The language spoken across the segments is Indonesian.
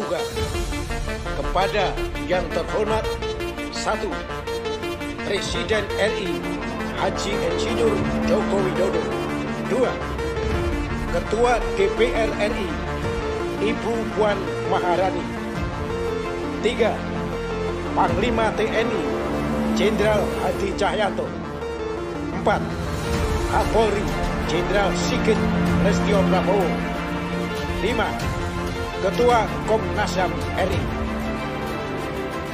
terbuka kepada yang terhormat 1. Presiden RI Haji Insinyur Joko Widodo. 2. Ketua DPR RI Ibu Puan Maharani. 3. Panglima TNI Jenderal Hadi Cahyanto. 4. Kapolri Jenderal Sigit Lestio Prabowo. 5. Ketua Komnas HAM RI.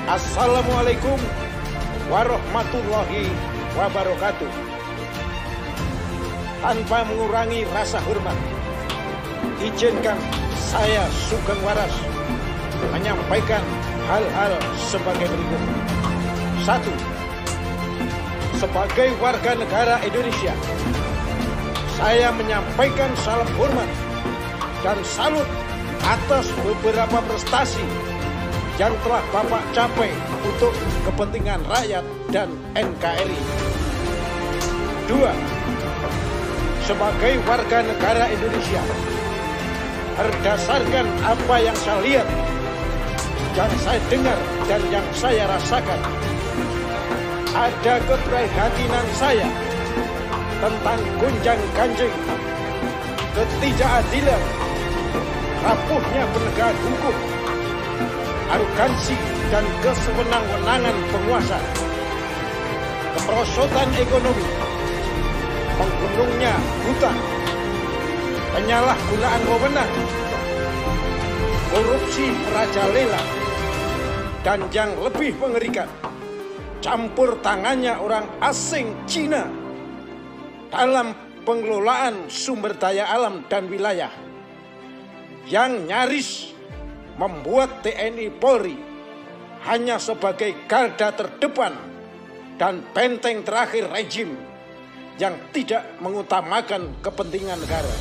Assalamualaikum warahmatullahi wabarakatuh. Tanpa mengurangi rasa hormat, izinkan saya Sugeng Waras menyampaikan hal-hal sebagai berikut. 1. Sebagai warga negara Indonesia, saya menyampaikan salam hormat dan salut atas beberapa prestasi yang telah Bapak capai untuk kepentingan rakyat dan NKRI. 2. Sebagai warga negara Indonesia, berdasarkan apa yang saya lihat, yang saya dengar, dan yang saya rasakan, ada keprihatinan saya tentang gonjang-ganjing, ketidakadilan, rapuhnya penegakan hukum, arogansi dan kesewenang-wenangan penguasa, kemerosotan ekonomi, menggunungnya hutang, penyalahgunaan wewenang, korupsi merajalela, dan yang lebih mengerikan, campur tangannya orang asing Cina dalam pengelolaan sumber daya alam dan wilayah yang nyaris membuat TNI Polri hanya sebagai garda terdepan dan benteng terakhir rejim yang tidak mengutamakan kepentingan negara.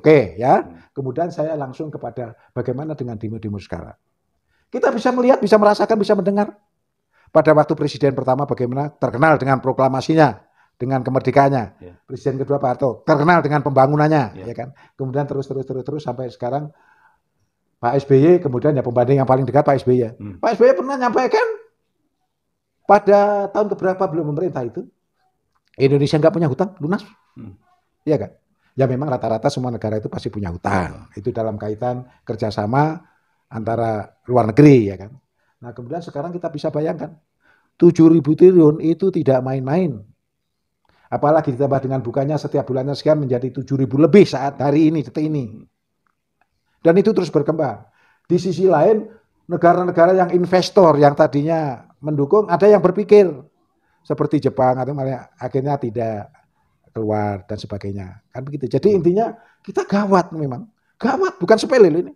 Oke ya, kemudian saya langsung kepada bagaimana dengan demo-demo sekarang. Kita bisa melihat, bisa merasakan, bisa mendengar. Pada waktu presiden pertama bagaimana terkenal dengan proklamasinya, dengan kemerdekaannya. Ya. Presiden kedua Pak Harto terkenal dengan pembangunannya, ya kan. Kemudian terus sampai sekarang Pak SBY, kemudian ya pembanding yang paling dekat Pak SBY. Pak SBY pernah nyampaikan pada tahun keberapa belum memerintah itu, Indonesia nggak punya hutang lunas, iya kan? Ya memang rata-rata semua negara itu pasti punya hutang. Itu dalam kaitan kerjasama antara luar negeri, ya kan. Nah kemudian sekarang kita bisa bayangkan 7.000 triliun itu tidak main-main. Apalagi ditambah dengan bukanya setiap bulannya sekian menjadi 7.000 lebih saat hari ini, detik ini. Dan itu terus berkembang. Di sisi lain negara-negara yang investor yang tadinya mendukung ada yang berpikir seperti Jepang atau malah akhirnya tidak keluar dan sebagainya, kan begitu. Jadi intinya kita gawat memang, gawat, bukan sepele ini.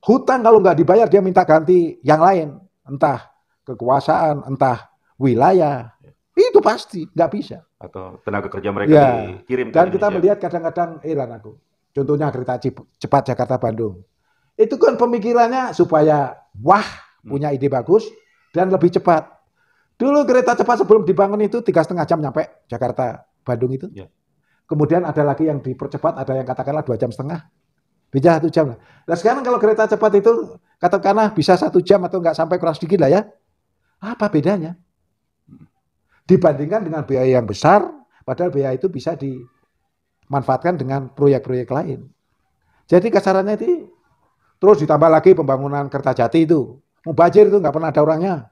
Hutang kalau nggak dibayar dia minta ganti yang lain, entah kekuasaan, entah wilayah, itu pasti nggak bisa. Atau tenaga kerja mereka dikirim. Dan kita melihat kadang-kadang aku, contohnya kereta cepat Jakarta Bandung, itu kan pemikirannya supaya punya ide bagus dan lebih cepat. Dulu kereta cepat sebelum dibangun itu 3,5 jam nyampe Jakarta Bandung itu. Ya. Kemudian ada lagi yang dipercepat, ada yang katakanlah 2,5 jam. Bisa 1 jam. Nah sekarang kalau kereta cepat itu katakanlah bisa 1 jam atau nggak sampai kurang sedikit lah ya. Apa bedanya? Dibandingkan dengan biaya yang besar, padahal biaya itu bisa dimanfaatkan dengan proyek-proyek lain. Jadi kasarannya itu terus ditambah lagi pembangunan Kertajati itu. Mubazir itu nggak pernah ada orangnya.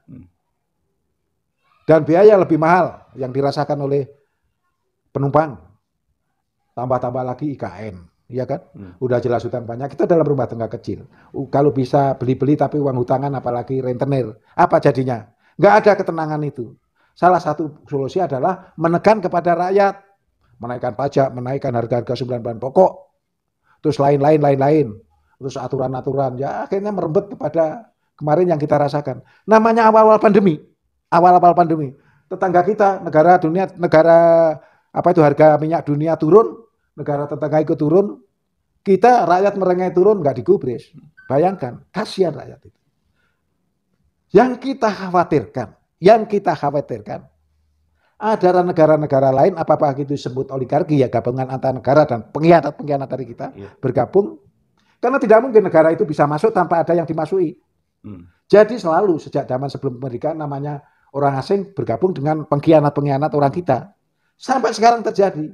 Dan biaya lebih mahal yang dirasakan oleh penumpang, tambah-tambah lagi IKN, ya kan? Udah jelas hutang banyak, kita dalam rumah tangga kecil. Kalau bisa beli-beli tapi uang hutangan apalagi rentenir, apa jadinya? Nggak ada ketenangan itu. Salah satu solusi adalah menekan kepada rakyat, menaikkan pajak, menaikkan harga-harga sumber bahan pokok, terus lain-lain, terus aturan-aturan, ya akhirnya merembet kepada kemarin yang kita rasakan. Namanya awal-awal pandemi. Awal-awal pandemi. Tetangga kita, negara apa itu harga minyak dunia turun, negara tetangga ikut turun, kita rakyat merengai turun nggak digubris. Bayangkan, kasihan rakyat itu. Yang kita khawatirkan, ada negara-negara lain, apa-apa itu disebut oligarki, ya gabungan antara negara dan pengkhianat dari kita bergabung. Karena tidak mungkin negara itu bisa masuk tanpa ada yang dimasuki. Jadi selalu sejak zaman sebelum kemerdekaan namanya orang asing bergabung dengan pengkhianat orang kita. Sampai sekarang terjadi.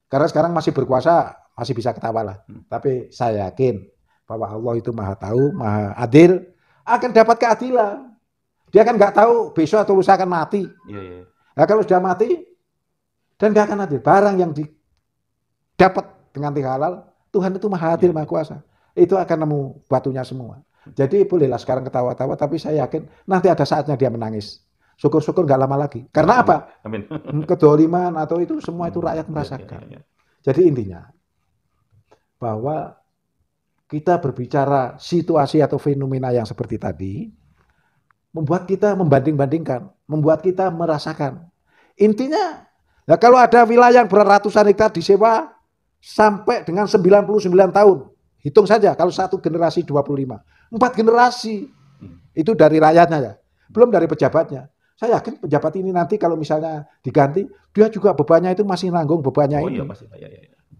Karena sekarang masih berkuasa, masih bisa ketawa lah. Tapi saya yakin bahwa Allah itu maha tahu, maha adil, akan dapat keadilan. Dia kan nggak tahu besok atau lusa akan mati. Nah, kalau sudah mati dan nggak akan adil, barang yang didapat dengan halal, Tuhan itu maha adil, maha kuasa. Itu akan nemu batunya semua. Jadi bolehlah sekarang ketawa-tawa, tapi saya yakin nanti ada saatnya dia menangis. Syukur-syukur nggak lama lagi. Karena apa? Amin. Kedoliman atau itu semua itu rakyat merasakan. Jadi intinya bahwa kita berbicara situasi atau fenomena yang seperti tadi, membuat kita membanding-bandingkan, membuat kita merasakan. Intinya, nah kalau ada wilayah yang beratusan hektar disewa sampai dengan 99 tahun, hitung saja kalau satu generasi 25, 4 generasi itu dari rakyatnya ya, belum dari pejabatnya. Saya yakin pejabat ini nanti kalau misalnya diganti, dia juga bebannya itu masih nanggung bebannya ini. Iya, pasti.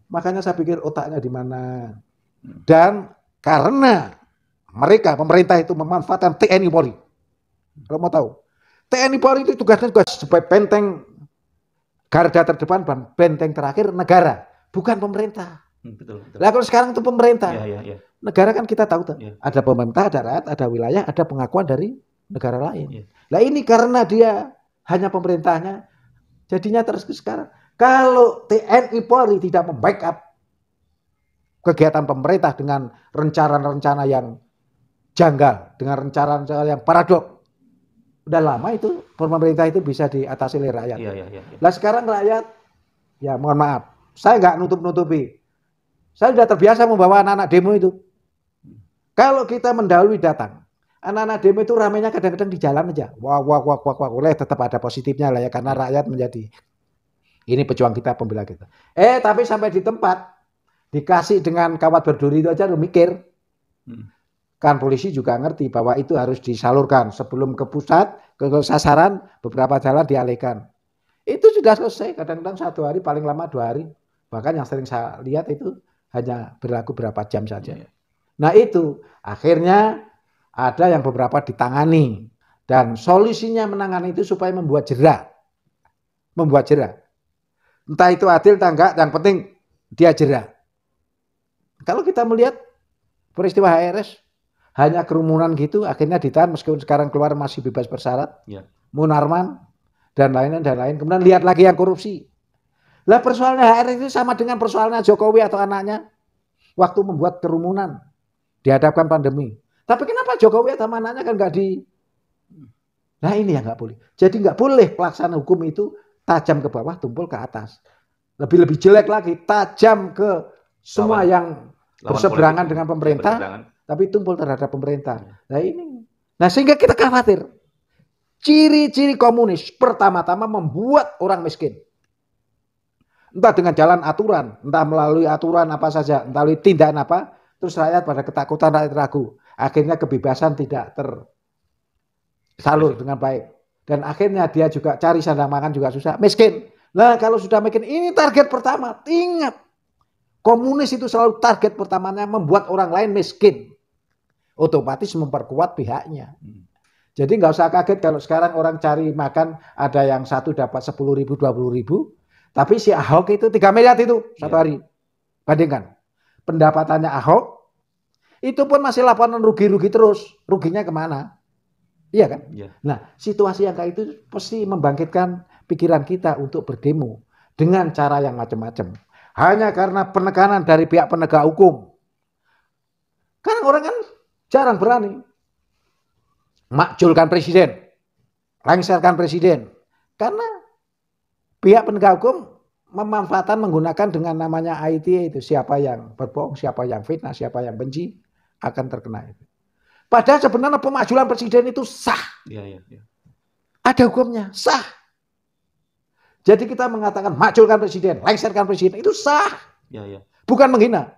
Makanya saya pikir otaknya di mana. Dan karena mereka, pemerintah itu memanfaatkan TNI Polri. Kalau mau tahu, TNI Polri itu tugasnya juga sebagai benteng garda terdepan dan benteng terakhir negara, bukan pemerintah. Betul. Nah kalau sekarang itu pemerintah, negara kan kita tahu tuh, ada pemerintah, ada rakyat, ada wilayah, ada pengakuan dari negara lain. Nah ini karena dia hanya pemerintahnya, jadinya terus sekarang. Kalau TNI Polri tidak membackup kegiatan pemerintah dengan rencana-rencana yang janggal, dengan rencana-rencana yang paradok, udah lama itu pemerintah itu bisa diatasi oleh rakyat. Nah sekarang rakyat, ya mohon maaf, saya nggak nutup-nutupi. Saya sudah terbiasa membawa anak-anak demo itu. Kalau kita mendahului datang, anak-anak demo itu ramainya kadang-kadang di jalan aja. Wah, oleh tetap ada positifnya lah ya, karena rakyat menjadi ini pejuang kita, pembela kita. Tapi sampai di tempat dikasih dengan kawat berduri itu aja lu mikir. Kan polisi juga ngerti bahwa itu harus disalurkan sebelum ke pusat, ke sasaran, beberapa jalan dialihkan. Itu sudah selesai, kadang-kadang 1 hari, paling lama 2 hari. Bahkan yang sering saya lihat itu hanya berlaku berapa jam saja. Nah itu akhirnya ada yang beberapa ditangani. Dan solusinya menangani itu supaya membuat jera. Entah itu adil atau enggak, yang penting dia jera. Kalau kita melihat peristiwa HRS, hanya kerumunan gitu, akhirnya ditahan meskipun sekarang keluar masih bebas bersyarat. Munarman dan lain-lain. Kemudian lihat lagi yang korupsi. Lah persoalannya HRS itu sama dengan persoalannya Jokowi atau anaknya waktu membuat kerumunan dihadapkan pandemi. Tapi kenapa Jokowi atau anaknya kan nggak di? Nah ini yang nggak boleh. Jadi nggak boleh pelaksanaan hukum itu tajam ke bawah, tumpul ke atas. Lebih jelek lagi, tajam ke semua yang berseberangan dengan pemerintah. Tapi tumpul terhadap pemerintah. Nah ini. Nah sehingga kita khawatir. Ciri-ciri komunis pertama-tama membuat orang miskin. Entah dengan jalan aturan, entah melalui aturan apa saja, entah melalui tindakan apa, terus rakyat pada ketakutan, rakyat ragu. Akhirnya kebebasan tidak tersalur dengan baik. Dan akhirnya dia juga cari sandang makan juga susah, miskin. Nah kalau sudah miskin, ini target pertama. Ingat, komunis itu selalu target pertamanya membuat orang lain miskin. Otomatis memperkuat pihaknya. Jadi nggak usah kaget kalau sekarang orang cari makan ada yang satu dapat 10.000, 20.000, tapi si Ahok itu 3 miliar itu satu hari. Bandingkan pendapatannya Ahok itu pun masih laporan rugi-rugi terus. Ruginya kemana? Iya kan? Nah situasi yang kayak itu pasti membangkitkan pikiran kita untuk berdemo dengan cara yang macam-macam. Hanya karena penekanan dari pihak penegak hukum. Kan orang kan jarang berani makjulkan presiden, lengserkan presiden, karena pihak penegak hukum memanfaatkan menggunakan dengan namanya IT itu siapa yang berbohong, siapa yang fitnah, siapa yang benci akan terkena itu. Padahal sebenarnya pemajuan presiden itu sah. Iya, iya. Ada hukumnya, sah. Jadi kita mengatakan majukan presiden, lengserkan presiden, itu sah. Iya. Bukan menghina.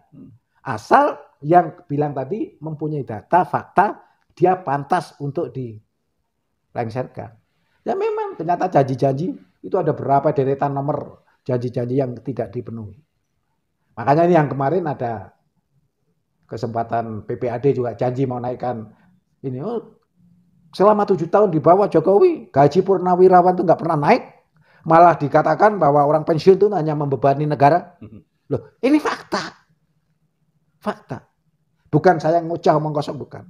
Asal yang bilang tadi mempunyai data, fakta, dia pantas untuk dilengserkan. Ya memang ternyata janji-janji itu ada berapa deretan nomor janji-janji yang tidak dipenuhi. Makanya ini yang kemarin ada kesempatan PPAD juga janji mau naikkan ini. Selama 7 tahun di bawah Jokowi, gaji purnawirawan itu nggak pernah naik. Malah dikatakan bahwa orang pensiun itu hanya membebani negara. Loh, ini fakta. Fakta. Bukan saya ngucah omong kosong, bukan.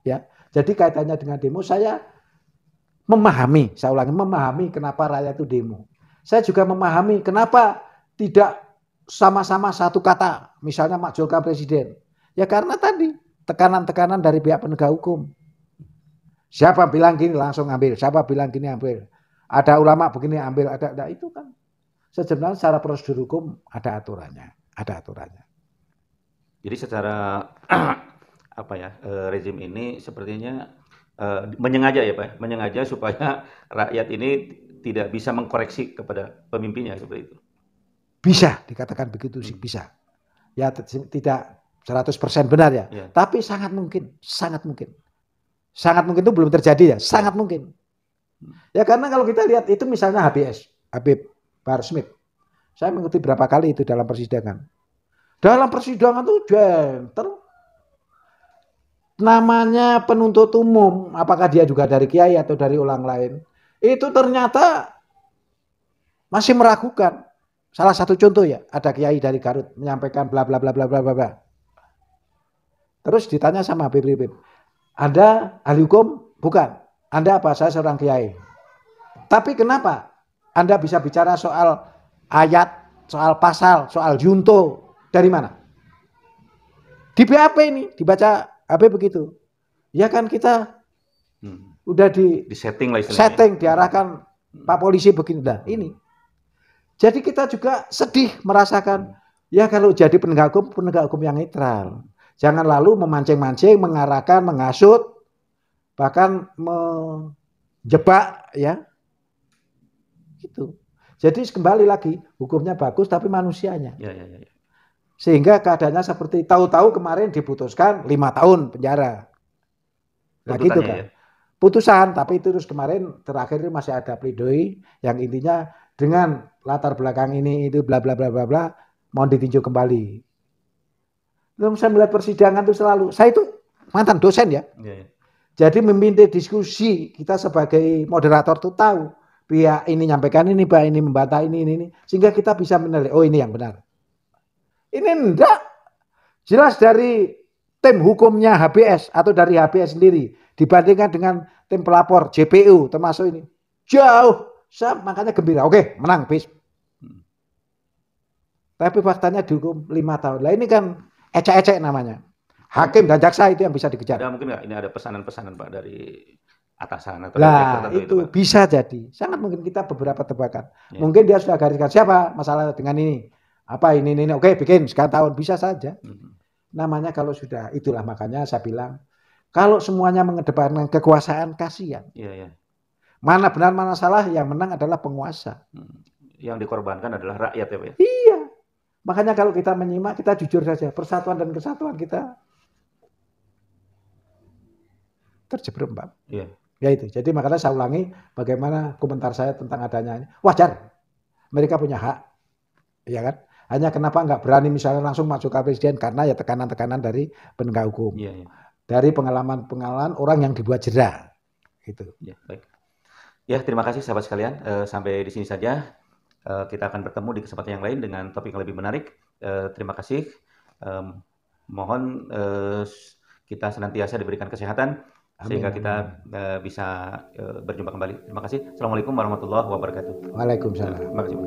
Ya. Jadi kaitannya dengan demo, saya memahami, saya ulangi, memahami kenapa rakyat itu demo. Saya juga memahami kenapa tidak sama-sama satu kata, misalnya majukan presiden. Ya karena tadi tekanan-tekanan dari pihak penegak hukum. Siapa bilang gini langsung ambil, siapa bilang gini ambil. Ada ulama begini ambil, ada itu kan. Sebenarnya secara prosedur hukum ada aturannya, Jadi secara rezim ini sepertinya menyengaja ya Pak, menyengaja supaya rakyat ini tidak bisa mengkoreksi kepada pemimpinnya seperti itu. Bisa dikatakan begitu sih, bisa. Ya tidak 100% benar ya, tapi sangat mungkin, sangat mungkin. Sangat mungkin itu belum terjadi ya, sangat mungkin. Ya karena kalau kita lihat itu misalnya Habib Bahar Smith. Saya mengikuti berapa kali itu dalam persidangan. Dalam persidangan itu gentle. Namanya penuntut umum, apakah dia juga dari kiai atau dari orang lain, itu ternyata masih meragukan. Salah satu contoh ya, ada kiai dari Garut menyampaikan bla bla bla bla bla bla. Terus ditanya sama Habib, Anda ahli hukum? Bukan. Anda apa? Saya seorang kiai. Tapi kenapa Anda bisa bicara soal ayat, soal pasal, soal junto? Dari mana? Di BAP ini, dibaca HP begitu. Ya kan kita udah di setting lah istilahnya. Setting, diarahkan Pak Polisi begini. Nah ini. Jadi kita juga sedih merasakan, ya kalau jadi penegak hukum yang netral. Jangan lalu memancing-mancing, mengarahkan, menghasut, bahkan menjebak ya. Gitu. Jadi kembali lagi, hukumnya bagus tapi manusianya. Ya. Sehingga keadaannya seperti tahu-tahu kemarin diputuskan 5 tahun penjara. Nah gitu kan. Ya? Putusan, tapi itu terus kemarin terakhir masih ada pledoi yang intinya dengan latar belakang ini itu bla bla bla bla bla mau ditinjau kembali. Belum saya melihat persidangan itu selalu. Saya itu mantan dosen ya. Jadi memimpin diskusi, kita sebagai moderator tuh tahu pihak ini nyampaikan ini, Pak ini membantah ini, sehingga kita bisa menilai, oh ini yang benar. Ini enggak. Jelas dari tim hukumnya HBS atau dari HBS sendiri dibandingkan dengan tim pelapor JPU termasuk ini. Jauh. Saya makanya gembira. Oke, menang bis. Tapi faktanya dihukum 5 tahun. Lah ini kan ecek-ecek namanya. Hakim dan jaksa itu yang bisa dikejar. Ada mungkin nggak ini ada pesanan-pesanan Pak dari atasan atau lah itu bisa jadi. Sangat mungkin kita beberapa tebakan. Ya. Mungkin dia sudah gariskan siapa masalah dengan ini. Apa ini, oke bikin sekian tahun, bisa saja. Namanya kalau sudah, itulah makanya saya bilang, kalau semuanya mengedepankan kekuasaan, kasihan. Iya. Mana benar, mana salah, yang menang adalah penguasa. Yang dikorbankan adalah rakyat ya Pak? Iya. Makanya kalau kita menyimak, kita jujur saja, persatuan dan kesatuan kita terjebrembab. Iya. Ya itu, jadi makanya saya ulangi, bagaimana komentar saya tentang adanya ini. Wajar, mereka punya hak, ya kan? Hanya kenapa nggak berani misalnya langsung masuk ke presiden karena ya tekanan-tekanan dari penegak hukum, dari pengalaman-pengalaman orang yang dibuat jera, gitu. Ya, baik. Ya terima kasih sahabat sekalian, sampai di sini saja. Kita akan bertemu di kesempatan yang lain dengan topik yang lebih menarik. Terima kasih. Mohon kita senantiasa diberikan kesehatan sehingga kita bisa berjumpa kembali. Terima kasih. Assalamualaikum warahmatullahi wabarakatuh. Waalaikumsalam. Terima kasih.